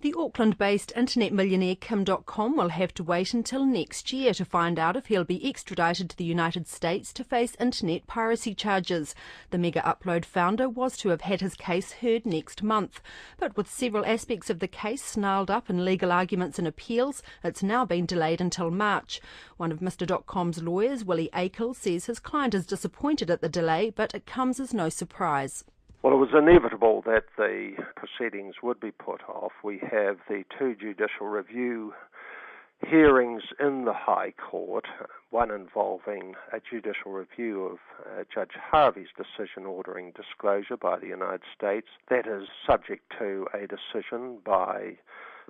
The Auckland-based internet millionaire Kim Dotcom will have to wait until next year to find out if he'll be extradited to the United States to face internet piracy charges. The Megaupload founder was to have had his case heard next month. But with several aspects of the case snarled up in legal arguments and appeals, it's now been delayed until March. One of Mr Dotcom's lawyers, Willie Akel, says his client is disappointed at the delay, but it comes as no surprise. Well, it was inevitable that the proceedings would be put off. We have the two judicial review hearings in the High Court, one involving a judicial review of Judge Harvey's decision ordering disclosure by the United States. That is subject to a decision by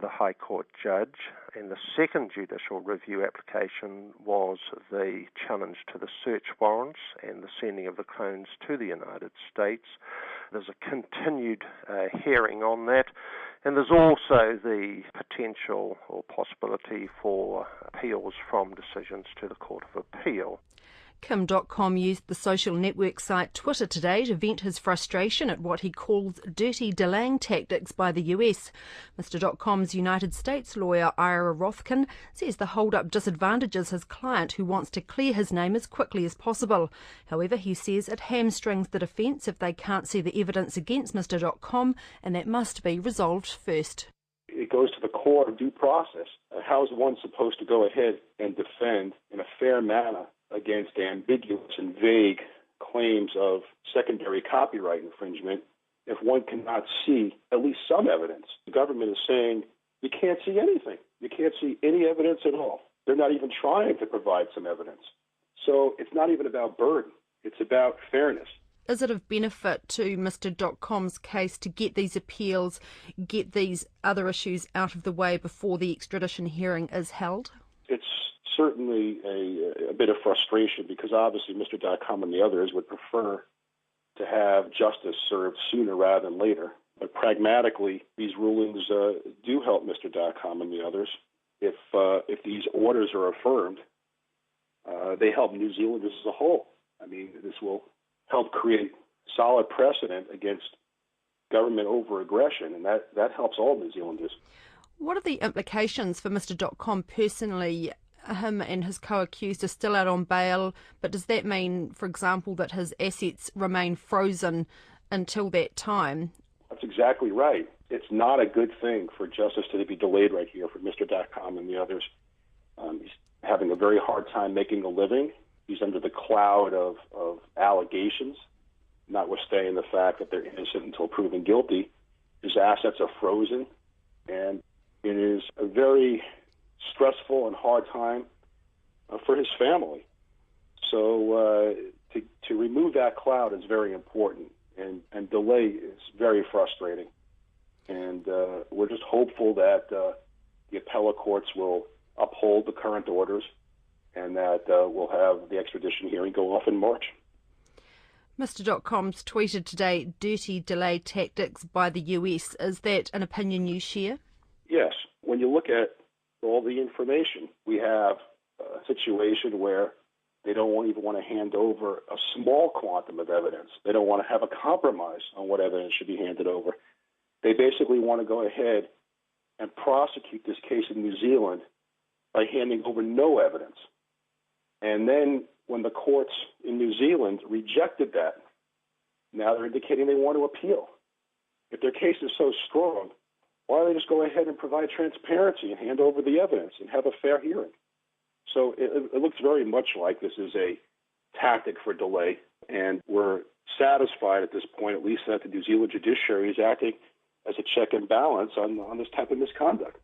the High Court judge, and the second judicial review application was the challenge to the search warrants and the sending of the clones to the United States. There's a continued hearing on that, and there's also the potential or possibility for appeals from decisions to the Court of Appeal. Kim Dotcom used the social network site Twitter today to vent his frustration at what he calls dirty delaying tactics by the US. Mr Dotcom's United States lawyer Ira Rothken says the hold-up disadvantages his client, who wants to clear his name as quickly as possible. However, he says it hamstrings the defence if they can't see the evidence against Mr Dotcom, and that must be resolved first. It goes to the core of due process. How is one supposed to go ahead and defend in a fair manner against ambiguous and vague claims of secondary copyright infringement if one cannot see at least some evidence? The government is saying you can't see anything. You can't see any evidence at all. They're not even trying to provide some evidence. So it's not even about burden. It's about fairness. Is it of benefit to Mr Dotcom's case to get these appeals, get these other issues out of the way before the extradition hearing is held? It's certainly a bit of frustration because obviously Mr Dotcom and the others would prefer to have justice served sooner rather than later. But pragmatically, these rulings do help Mr Dotcom and the others. If these orders are affirmed, they help New Zealanders as a whole. I mean, this will help create solid precedent against government over-aggression, and that helps all New Zealanders. What are the implications for Mr Dotcom personally? Him and his co-accused are still out on bail, but does that mean, for example, that his assets remain frozen until that time? That's exactly right. It's not a good thing for justice to be delayed right here for Mr Dotcom and the others. He's having a very hard time making a living. He's under the cloud of allegations, notwithstanding the fact that they're innocent until proven guilty. His assets are frozen, and it is a very stressful and hard time for his family. So to remove that cloud is very important, and delay is very frustrating. And we're just hopeful that the appellate courts will uphold the current orders and that we'll have the extradition hearing go off in March. Mr Dotcom's tweeted today, dirty delay tactics by the US. Is that an opinion you share? Yes. When you look at all the information, we have a situation where they don't even want to hand over a small quantum of evidence. They don't want to have a compromise on what evidence should be handed over. They basically want to go ahead and prosecute this case in New Zealand by handing over no evidence. And then when the courts in New Zealand rejected that, now they're indicating they want to appeal. If their case is so strong, why don't they just go ahead and provide transparency and hand over the evidence and have a fair hearing? So it looks very much like this is a tactic for delay, and we're satisfied at this point, at least that the New Zealand judiciary is acting as a check and balance on this type of misconduct.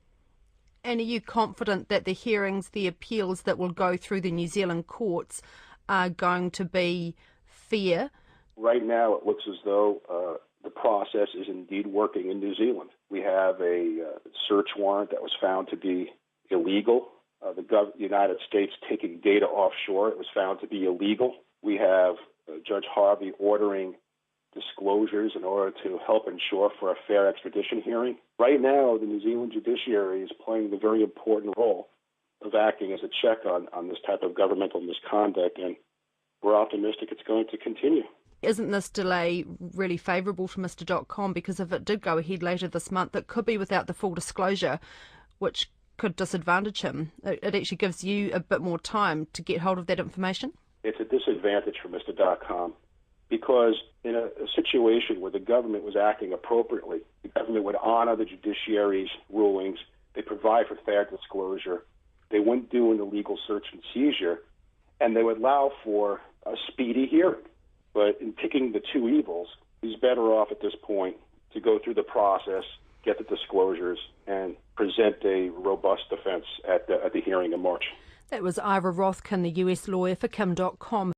And are you confident that the hearings, the appeals that will go through the New Zealand courts are going to be fair? Right now it looks as though the process is indeed working in New Zealand. We have a search warrant that was found to be illegal. The United States taking data offshore, it was found to be illegal. We have Judge Harvey ordering disclosures in order to help ensure for a fair extradition hearing. Right now, the New Zealand judiciary is playing the very important role of acting as a check on this type of governmental misconduct, and we're optimistic it's going to continue. Isn't this delay really favourable to Mr Dotcom? Because if it did go ahead later this month, it could be without the full disclosure, which could disadvantage him. It actually gives you a bit more time to get hold of that information. It's a disadvantage for Mr. Dotcom because in a situation where the government was acting appropriately, the government would honor the judiciary's rulings, they provide for fair disclosure, they wouldn't do an illegal search and seizure, and they would allow for a speedy hearing. But in picking the two evils, he's better off at this point to go through the process, get the disclosures, and present a robust defense at the hearing in March. That was Ira Rothken, the US lawyer for Kim Dotcom.